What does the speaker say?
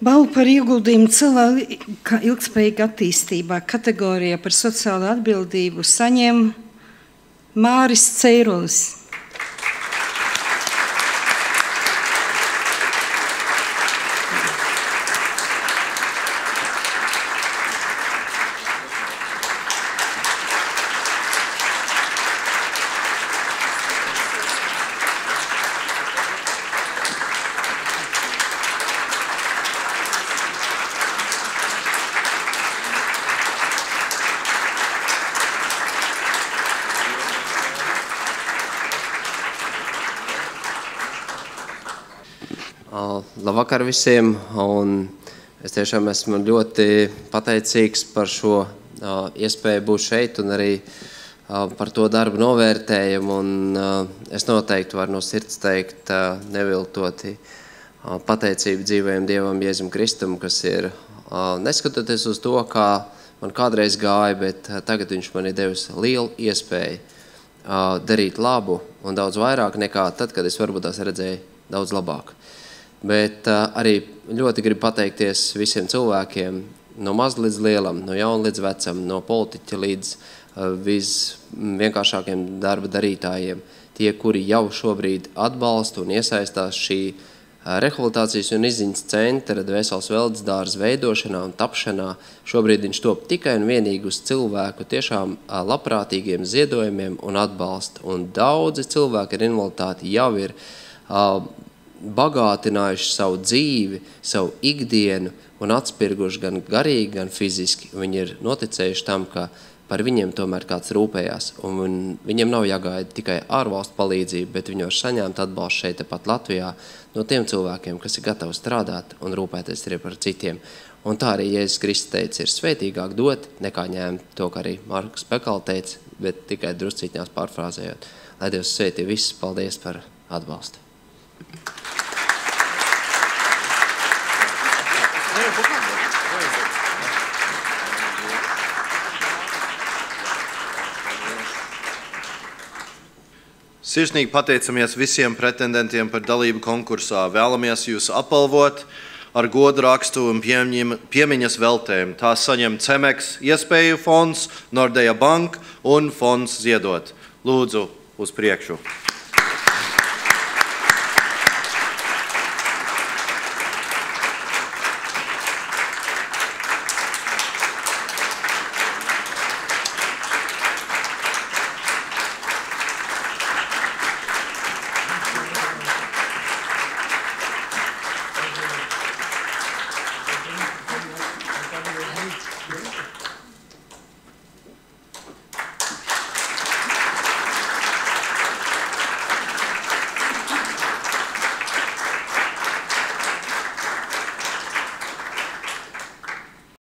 Balvu par ieguldījumu cilvēka ilgspējīga attīstībā kategorijā par sociālo atbildību saņem Māris Ceirulis. Labvakar visiem, un es tiešām esmu ļoti pateicīgs par šo iespēju būt šeit un arī par to darbu novērtējumu, un es noteikti varu no sirds teikt neviltoti pateicību dzīvajam Dievam Jēzum Kristum, kas ir, neskatoties uz to, kā man kādreiz gāja, bet tagad viņš man ir devis lielu iespēju darīt labu un daudz vairāk nekā tad, kad es varbūt tās redzēju daudz labāk. Bet arī ļoti gribu pateikties visiem cilvēkiem, no maz līdz lielam, no jauna līdz vecam, no politiķa līdz visvienkāršākiem darba darītājiem, tie, kuri jau šobrīd atbalsta un iesaistās šī rehabilitācijas un izziņas centra Dvēseles veldes dārza veidošanā un tapšanā. Šobrīd viņš top tikai un vienīgi uz cilvēku tiešām labprātīgiem ziedojumiem un atbalstu. Un daudzi cilvēki ar invaliditāti jau ir bagātinājuši savu dzīvi, savu ikdienu un atspirguši gan garīgi, gan fiziski. Viņi ir noticējuši tam, ka par viņiem tomēr kāds rūpējās. Un viņiem nav jāgaida tikai ārvalstu palīdzību, bet viņi var saņemt atbalstu šeit pat Latvijā no tiem cilvēkiem, kas ir gatavi strādāt un rūpēties arī par citiem. Un tā arī Jēzus Kristus teica, ir svētīgāk dot, nekā ņemt to, kā arī Markus Pekala teica, bet tikai druscītņās pārfrāzējot. Lai Dievs svētī visus, paldies par atbalstu. Sirsnīgi pateicamies visiem pretendentiem par dalību konkursā. Vēlamies jūs apbalvot ar godu rakstu un piemiņas veltēm. Tās saņem Cemeks iespēju fonds, Nordea Bank un fonds Ziedot. Lūdzu, uz priekšu.